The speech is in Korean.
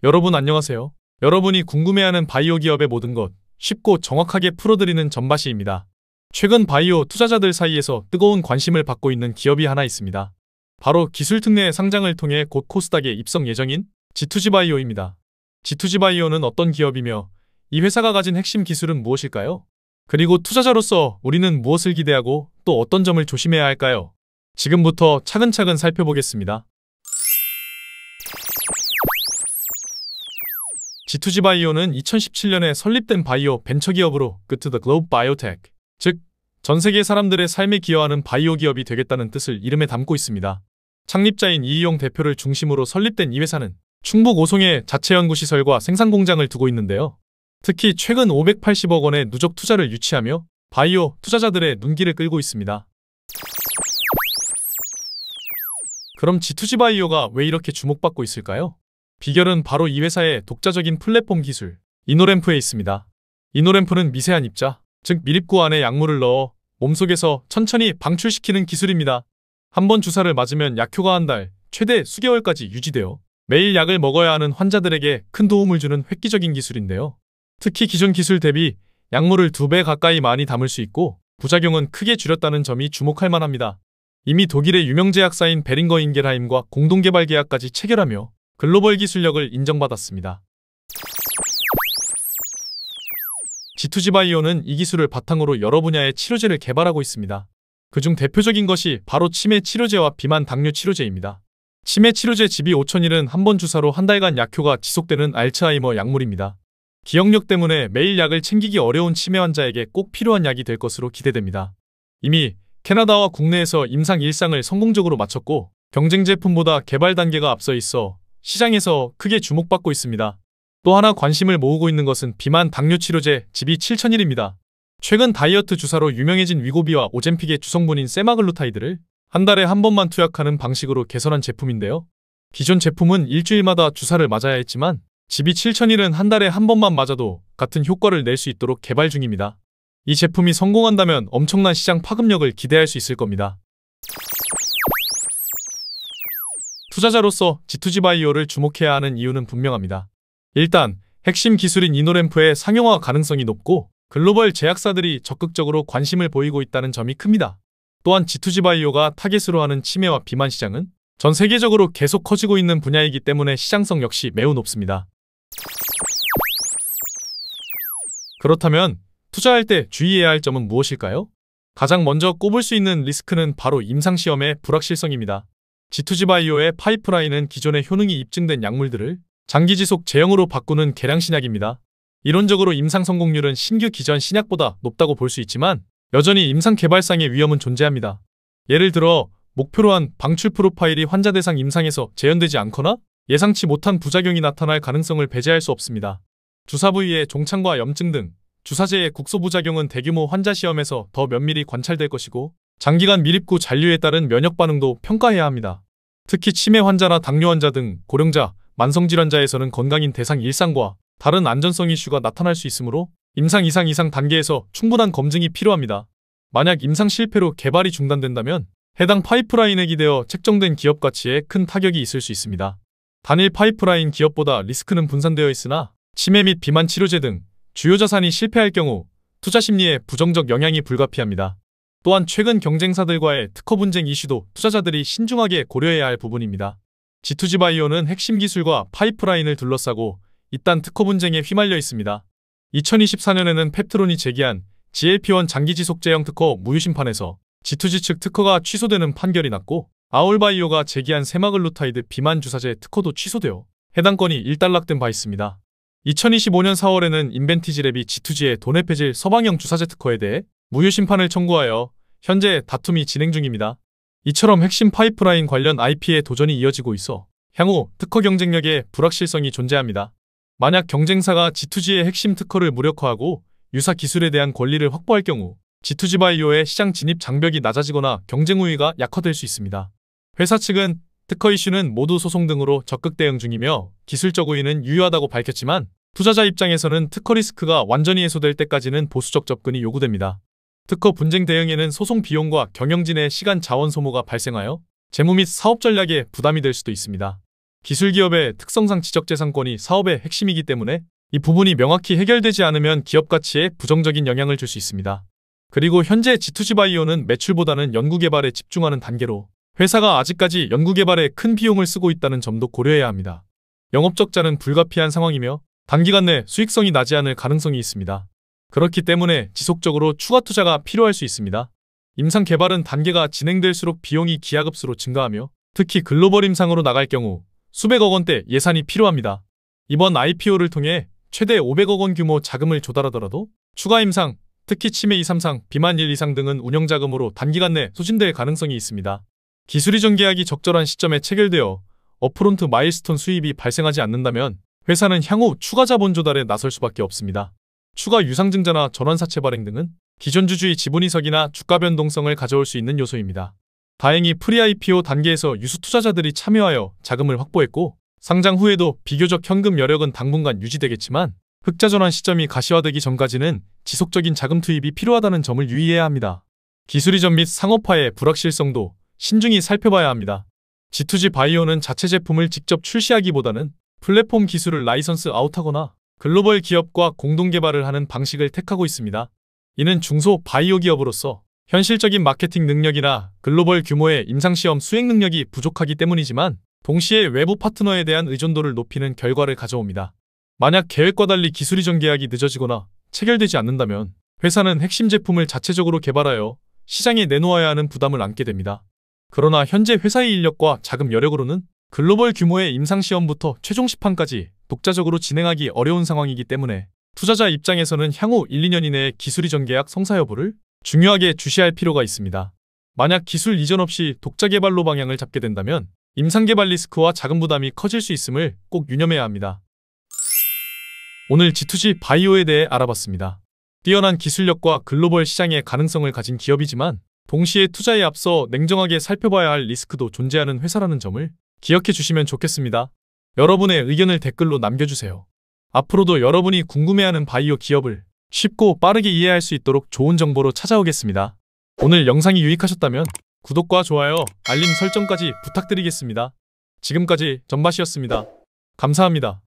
여러분 안녕하세요. 여러분이 궁금해하는 바이오 기업의 모든 것 쉽고 정확하게 풀어드리는 전바시입니다. 최근 바이오 투자자들 사이에서 뜨거운 관심을 받고 있는 기업이 하나 있습니다. 바로 기술 특례 상장을 통해 곧 코스닥에 입성 예정인 G2G 바이오입니다. G2G 바이오는 어떤 기업이며 이 회사가 가진 핵심 기술은 무엇일까요? 그리고 투자자로서 우리는 무엇을 기대하고 또 어떤 점을 조심해야 할까요? 지금부터 차근차근 살펴보겠습니다. G2G 바이오는 2017년에 설립된 바이오 벤처기업으로 To the Globe Biotech, 즉 전 세계 사람들의 삶에 기여하는 바이오 기업이 되겠다는 뜻을 이름에 담고 있습니다. 창립자인 이희용 대표를 중심으로 설립된 이 회사는 충북 오송에 자체 연구시설과 생산 공장을 두고 있는데요. 특히 최근 580억 원의 누적 투자를 유치하며 바이오 투자자들의 눈길을 끌고 있습니다. 그럼 G2G 바이오가 왜 이렇게 주목받고 있을까요? 비결은 바로 이 회사의 독자적인 플랫폼 기술 이노램프에 있습니다. 이노램프는 미세한 입자, 즉 밀입구 안에 약물을 넣어 몸속에서 천천히 방출시키는 기술입니다. 한 번 주사를 맞으면 약효가 한 달, 최대 수개월까지 유지되어 매일 약을 먹어야 하는 환자들에게 큰 도움을 주는 획기적인 기술인데요. 특히 기존 기술 대비 약물을 2배 가까이 많이 담을 수 있고 부작용은 크게 줄였다는 점이 주목할 만합니다. 이미 독일의 유명 제약사인 베링거 인겔하임과 공동개발 계약까지 체결하며 글로벌 기술력을 인정받았습니다. G2G 바이오는 이 기술을 바탕으로 여러 분야의 치료제를 개발하고 있습니다. 그중 대표적인 것이 바로 치매 치료제와 비만 당뇨 치료제입니다. 치매 치료제 GB5001은 한 번 주사로 한 달간 약효가 지속되는 알츠하이머 약물입니다. 기억력 때문에 매일 약을 챙기기 어려운 치매 환자에게 꼭 필요한 약이 될 것으로 기대됩니다. 이미 캐나다와 국내에서 임상 1상을 성공적으로 마쳤고 경쟁 제품보다 개발 단계가 앞서 있어 시장에서 크게 주목받고 있습니다. 또 하나 관심을 모으고 있는 것은 비만 당뇨 치료제 GB7001입니다. 최근 다이어트 주사로 유명해진 위고비와 오젬픽의 주성분인 세마글루타이드를 한 달에 한 번만 투약하는 방식으로 개선한 제품인데요. 기존 제품은 일주일마다 주사를 맞아야 했지만 GB7001은 한 달에 한 번만 맞아도 같은 효과를 낼 수 있도록 개발 중입니다. 이 제품이 성공한다면 엄청난 시장 파급력을 기대할 수 있을 겁니다. 투자자로서 G2G 바이오를 주목해야 하는 이유는 분명합니다. 일단 핵심 기술인 이노램프의 상용화 가능성이 높고 글로벌 제약사들이 적극적으로 관심을 보이고 있다는 점이 큽니다. 또한 G2G 바이오가 타겟으로 하는 치매와 비만 시장은 전 세계적으로 계속 커지고 있는 분야이기 때문에 시장성 역시 매우 높습니다. 그렇다면 투자할 때 주의해야 할 점은 무엇일까요? 가장 먼저 꼽을 수 있는 리스크는 바로 임상시험의 불확실성입니다. G2G 바이오의 파이프라인은 기존의 효능이 입증된 약물들을 장기지속 제형으로 바꾸는 개량신약입니다. 이론적으로 임상 성공률은 신규 기전 신약보다 높다고 볼 수 있지만 여전히 임상 개발상의 위험은 존재합니다. 예를 들어 목표로 한 방출 프로파일이 환자 대상 임상에서 재현되지 않거나 예상치 못한 부작용이 나타날 가능성을 배제할 수 없습니다. 주사 부위의 종창과 염증 등 주사제의 국소부작용은 대규모 환자 시험에서 더 면밀히 관찰될 것이고 장기간 밀입구 잔류에 따른 면역 반응도 평가해야 합니다. 특히 치매 환자나 당뇨 환자 등 고령자, 만성질환자에서는 건강인 대상 일상과 다른 안전성 이슈가 나타날 수 있으므로 임상 이상 단계에서 충분한 검증이 필요합니다. 만약 임상 실패로 개발이 중단된다면 해당 파이프라인에 기대어 책정된 기업 가치에 큰 타격이 있을 수 있습니다. 단일 파이프라인 기업보다 리스크는 분산되어 있으나 치매 및 비만 치료제 등 주요 자산이 실패할 경우 투자 심리에 부정적 영향이 불가피합니다. 또한 최근 경쟁사들과의 특허 분쟁 이슈도 투자자들이 신중하게 고려해야 할 부분입니다. G2G 바이오는 핵심 기술과 파이프라인을 둘러싸고 잇단 특허 분쟁에 휘말려 있습니다. 2024년에는 펩트론이 제기한 GLP-1 장기지속 제형 특허 무효 심판에서 G2G 측 특허가 취소되는 판결이 났고 아울바이오가 제기한 세마글루타이드 비만 주사제 특허도 취소되어 해당 건이 일단락된 바 있습니다. 2025년 4월에는 인벤티지랩이 G2G의 도네페질 서방형 주사제 특허에 대해 무효 심판을 청구하여 현재 다툼이 진행 중입니다. 이처럼 핵심 파이프라인 관련 IP에 도전이 이어지고 있어 향후 특허 경쟁력에 불확실성이 존재합니다. 만약 경쟁사가 G2G의 핵심 특허를 무력화하고 유사 기술에 대한 권리를 확보할 경우 G2G 바이오의 시장 진입 장벽이 낮아지거나 경쟁 우위가 약화될 수 있습니다. 회사 측은 특허 이슈는 모두 소송 등으로 적극 대응 중이며 기술적 우위는 유효하다고 밝혔지만 투자자 입장에서는 특허 리스크가 완전히 해소될 때까지는 보수적 접근이 요구됩니다. 특허 분쟁 대응에는 소송 비용과 경영진의 시간 자원 소모가 발생하여 재무 및 사업 전략에 부담이 될 수도 있습니다. 기술 기업의 특성상 지적재산권이 사업의 핵심이기 때문에 이 부분이 명확히 해결되지 않으면 기업 가치에 부정적인 영향을 줄 수 있습니다. 그리고 현재 G2G바이오는 매출보다는 연구개발에 집중하는 단계로 회사가 아직까지 연구개발에 큰 비용을 쓰고 있다는 점도 고려해야 합니다. 영업적자는 불가피한 상황이며 단기간 내 수익성이 나지 않을 가능성이 있습니다. 그렇기 때문에 지속적으로 추가 투자가 필요할 수 있습니다. 임상 개발은 단계가 진행될수록 비용이 기하급수로 증가하며 특히 글로벌 임상으로 나갈 경우 수백억 원대 예산이 필요합니다. 이번 IPO를 통해 최대 500억 원 규모 자금을 조달하더라도 추가 임상, 특히 치매 2, 3상, 비만 1 이상 등은 운영자금으로 단기간 내 소진될 가능성이 있습니다. 기술 이전 계약이 적절한 시점에 체결되어 업프론트 마일스톤 수입이 발생하지 않는다면 회사는 향후 추가 자본 조달에 나설 수밖에 없습니다. 추가 유상증자나 전환사채 발행 등은 기존 주주의 지분 이석이나 주가 변동성을 가져올 수 있는 요소입니다. 다행히 프리-IPO 단계에서 유수 투자자들이 참여하여 자금을 확보했고 상장 후에도 비교적 현금 여력은 당분간 유지되겠지만 흑자 전환 시점이 가시화되기 전까지는 지속적인 자금 투입이 필요하다는 점을 유의해야 합니다. 기술 이전 및 상업화의 불확실성도 신중히 살펴봐야 합니다. G2G 바이오는 자체 제품을 직접 출시하기보다는 플랫폼 기술을 라이선스 아웃하거나 글로벌 기업과 공동 개발을 하는 방식을 택하고 있습니다. 이는 중소 바이오 기업으로서 현실적인 마케팅 능력이나 글로벌 규모의 임상시험 수행 능력이 부족하기 때문이지만 동시에 외부 파트너에 대한 의존도를 높이는 결과를 가져옵니다. 만약 계획과 달리 기술 이전 계약이 늦어지거나 체결되지 않는다면 회사는 핵심 제품을 자체적으로 개발하여 시장에 내놓아야 하는 부담을 안게 됩니다. 그러나 현재 회사의 인력과 자금 여력으로는 글로벌 규모의 임상시험부터 최종 시판까지 독자적으로 진행하기 어려운 상황이기 때문에 투자자 입장에서는 향후 1, 2년 이내에 기술 이전 계약 성사 여부를 중요하게 주시할 필요가 있습니다. 만약 기술 이전 없이 독자 개발로 방향을 잡게 된다면 임상 개발 리스크와 자금 부담이 커질 수 있음을 꼭 유념해야 합니다. 오늘 G2G 바이오에 대해 알아봤습니다. 뛰어난 기술력과 글로벌 시장의 가능성을 가진 기업이지만 동시에 투자에 앞서 냉정하게 살펴봐야 할 리스크도 존재하는 회사라는 점을 기억해 주시면 좋겠습니다. 여러분의 의견을 댓글로 남겨주세요. 앞으로도 여러분이 궁금해하는 바이오 기업을 쉽고 빠르게 이해할 수 있도록 좋은 정보로 찾아오겠습니다. 오늘 영상이 유익하셨다면 구독과 좋아요, 알림 설정까지 부탁드리겠습니다. 지금까지 전밭이었습니다. 감사합니다.